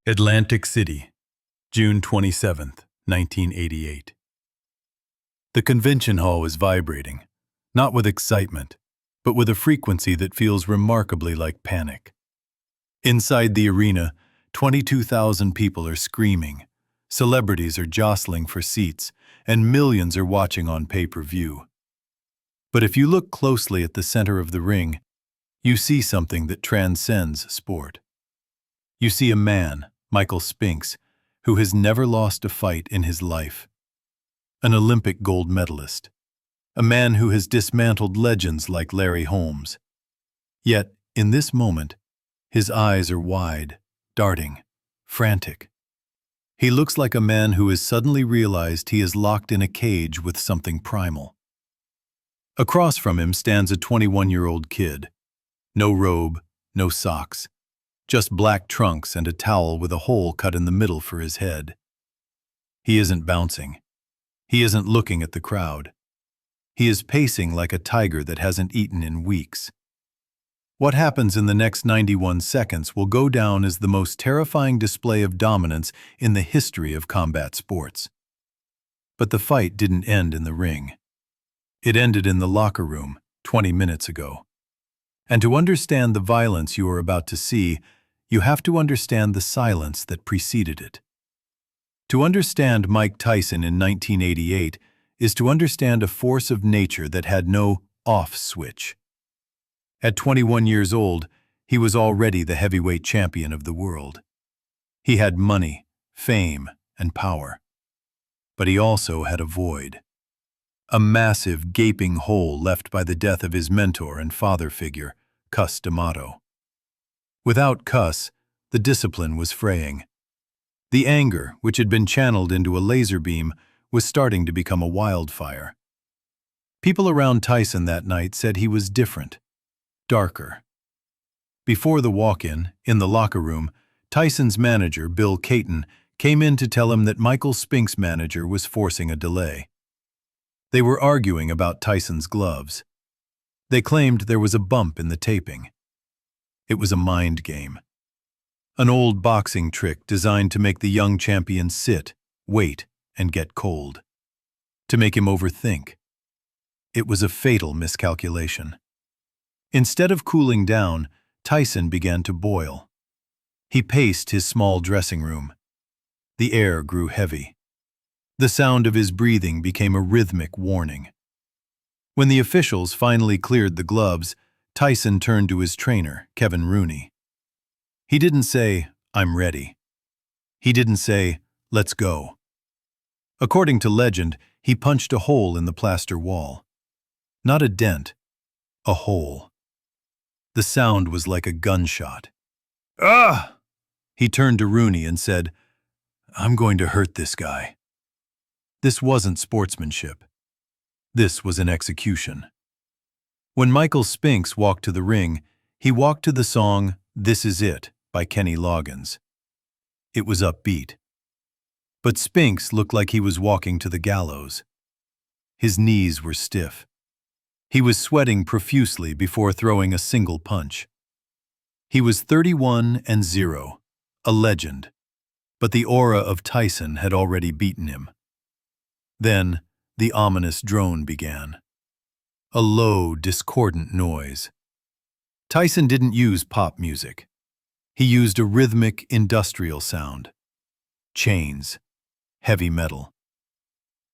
Atlantic City, June 27th, 1988. The convention hall is vibrating, not with excitement, but with a frequency that feels remarkably like panic. Inside the arena, 22,000 people are screaming, celebrities are jostling for seats, and millions are watching on pay-per-view. But if you look closely at the center of the ring, you see something that transcends sport. You see a man, Michael Spinks, who has never lost a fight in his life. An Olympic gold medalist. A man who has dismantled legends like Larry Holmes. Yet, in this moment, his eyes are wide, darting, frantic. He looks like a man who has suddenly realized he is locked in a cage with something primal. Across from him stands a 21-year-old kid. No robe, no socks. Just black trunks and a towel with a hole cut in the middle for his head. He isn't bouncing. He isn't looking at the crowd. He is pacing like a tiger that hasn't eaten in weeks. What happens in the next 91 seconds will go down as the most terrifying display of dominance in the history of combat sports. But the fight didn't end in the ring. It ended in the locker room 20 minutes ago. And to understand the violence you are about to see, you have to understand the silence that preceded it. To understand Mike Tyson in 1988 is to understand a force of nature that had no off switch. At 21 years old, he was already the heavyweight champion of the world. He had money, fame, and power. But he also had a void. A massive, gaping hole left by the death of his mentor and father figure, Cus D'Amato. Without Cus, the discipline was fraying. The anger, which had been channeled into a laser beam, was starting to become a wildfire. People around Tyson that night said he was different, darker. Before the walk-in, in the locker room, Tyson's manager, Bill Caton, came in to tell him that Michael Spinks' manager was forcing a delay. They were arguing about Tyson's gloves. They claimed there was a bump in the taping. It was a mind game. An old boxing trick designed to make the young champion sit, wait, and get cold. To make him overthink. It was a fatal miscalculation. Instead of cooling down, Tyson began to boil. He paced his small dressing room. The air grew heavy. The sound of his breathing became a rhythmic warning. When the officials finally cleared the gloves, Tyson turned to his trainer, Kevin Rooney. He didn't say, "I'm ready." He didn't say, "Let's go." According to legend, he punched a hole in the plaster wall. Not a dent, a hole. The sound was like a gunshot. "Ah!" He turned to Rooney and said, "I'm going to hurt this guy." This wasn't sportsmanship. This was an execution. When Michael Spinks walked to the ring, he walked to the song "This Is It" by Kenny Loggins. It was upbeat. But Spinks looked like he was walking to the gallows. His knees were stiff. He was sweating profusely before throwing a single punch. He was 31-0, a legend, but the aura of Tyson had already beaten him. Then, the ominous drone began. A low, discordant noise. Tyson didn't use pop music. He used a rhythmic, industrial sound. Chains. Heavy metal.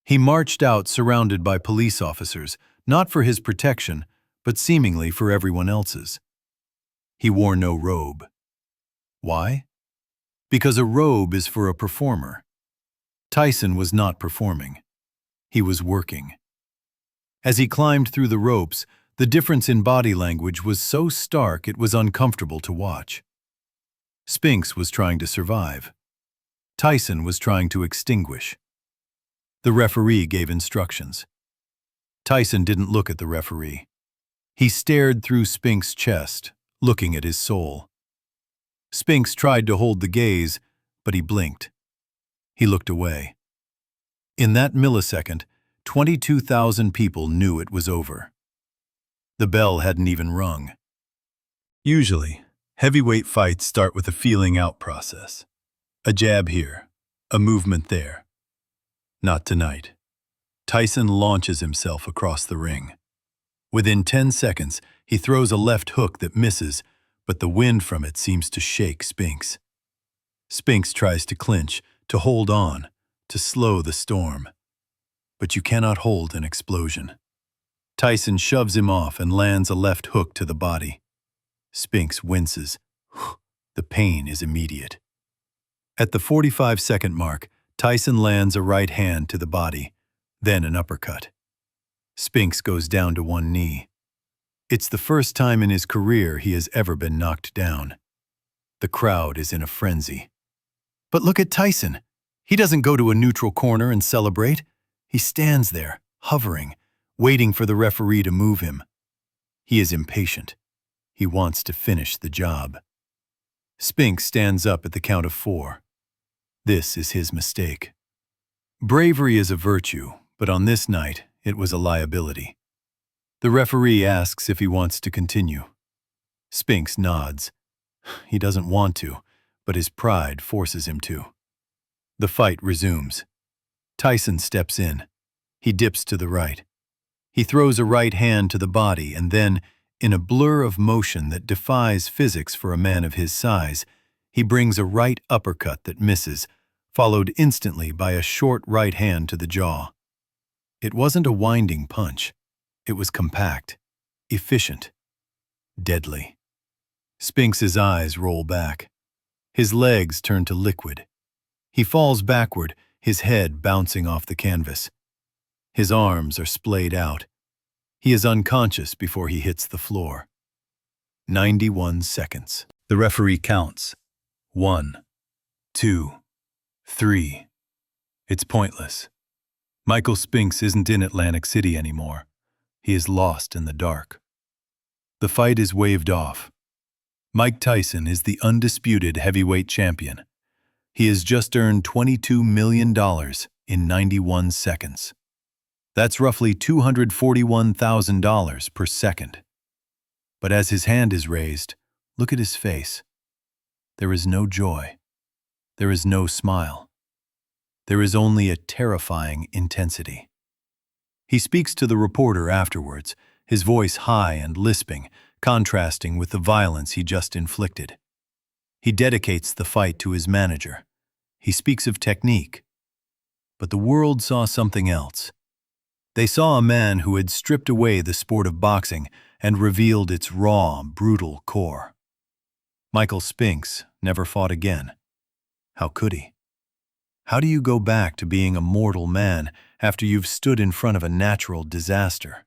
He marched out surrounded by police officers, not for his protection, but seemingly for everyone else's. He wore no robe. Why? Because a robe is for a performer. Tyson was not performing. He was working. As he climbed through the ropes, the difference in body language was so stark it was uncomfortable to watch. Spinks was trying to survive. Tyson was trying to extinguish. The referee gave instructions. Tyson didn't look at the referee. He stared through Spinks' chest, looking at his soul. Spinks tried to hold the gaze, but he blinked. He looked away. In that millisecond, 22,000 people knew it was over. The bell hadn't even rung. Usually, heavyweight fights start with a feeling-out process. A jab here, a movement there. Not tonight. Tyson launches himself across the ring. Within 10 seconds, he throws a left hook that misses, but the wind from it seems to shake Spinks. Spinks tries to clinch, to hold on, to slow the storm. But you cannot hold an explosion. Tyson shoves him off and lands a left hook to the body. Spinks winces. The pain is immediate. At the 45-second mark, Tyson lands a right hand to the body, then an uppercut. Spinks goes down to one knee. It's the first time in his career he has ever been knocked down. The crowd is in a frenzy. But look at Tyson. He doesn't go to a neutral corner and celebrate. He stands there, hovering, waiting for the referee to move him. He is impatient. He wants to finish the job. Spinks stands up at the count of 4. This is his mistake. Bravery is a virtue, but on this night, it was a liability. The referee asks if he wants to continue. Spinks nods. He doesn't want to, but his pride forces him to. The fight resumes. Tyson steps in. He dips to the right. He throws a right hand to the body and then, in a blur of motion that defies physics for a man of his size, he brings a right uppercut that misses, followed instantly by a short right hand to the jaw. It wasn't a winding punch. It was compact, efficient, deadly. Spinks's eyes roll back. His legs turn to liquid. He falls backward, his head bouncing off the canvas. His arms are splayed out. He is unconscious before he hits the floor. 91 seconds. The referee counts. 1, 2, 3. It's pointless. Michael Spinks isn't in Atlantic City anymore. He is lost in the dark. The fight is waved off. Mike Tyson is the undisputed heavyweight champion. He has just earned $22 million in 91 seconds. That's roughly $241,000 per second. But as his hand is raised, look at his face. There is no joy. There is no smile. There is only a terrifying intensity. He speaks to the reporter afterwards, his voice high and lisping, contrasting with the violence he just inflicted. He dedicates the fight to his manager. He speaks of technique. But the world saw something else. They saw a man who had stripped away the sport of boxing and revealed its raw, brutal core. Michael Spinks never fought again. How could he? How do you go back to being a mortal man after you've stood in front of a natural disaster?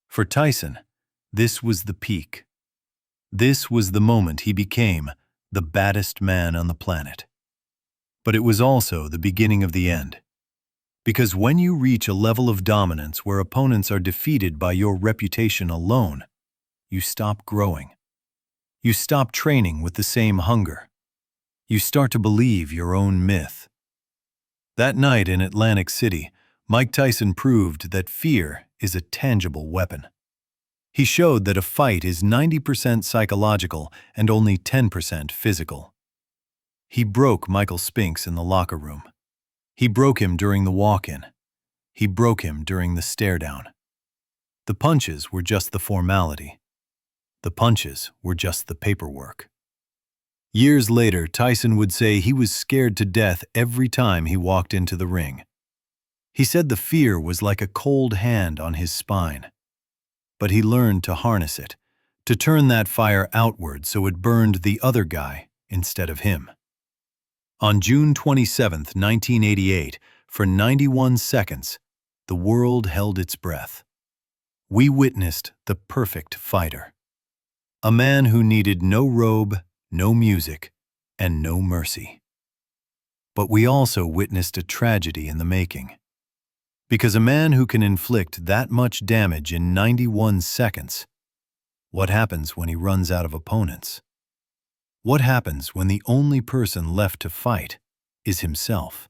For Tyson, this was the peak. This was the moment he became the baddest man on the planet. But it was also the beginning of the end. Because when you reach a level of dominance where opponents are defeated by your reputation alone, you stop growing. You stop training with the same hunger. You start to believe your own myth. That night in Atlantic City, Mike Tyson proved that fear is a tangible weapon. He showed that a fight is 90% psychological and only 10% physical. He broke Michael Spinks in the locker room. He broke him during the walk-in. He broke him during the stare-down. The punches were just the formality. The punches were just the paperwork. Years later, Tyson would say he was scared to death every time he walked into the ring. He said the fear was like a cold hand on his spine. But he learned to harness it, to turn that fire outward so it burned the other guy instead of him. On June 27, 1988, for 91 seconds, the world held its breath. We witnessed the perfect fighter. A man who needed no robe, no music, and no mercy. But we also witnessed a tragedy in the making. Because a man who can inflict that much damage in 91 seconds, what happens when he runs out of opponents? What happens when the only person left to fight is himself?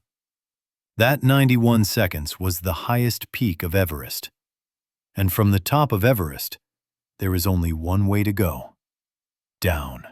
That 91 seconds was the highest peak of Everest. And from the top of Everest, there is only one way to go: down.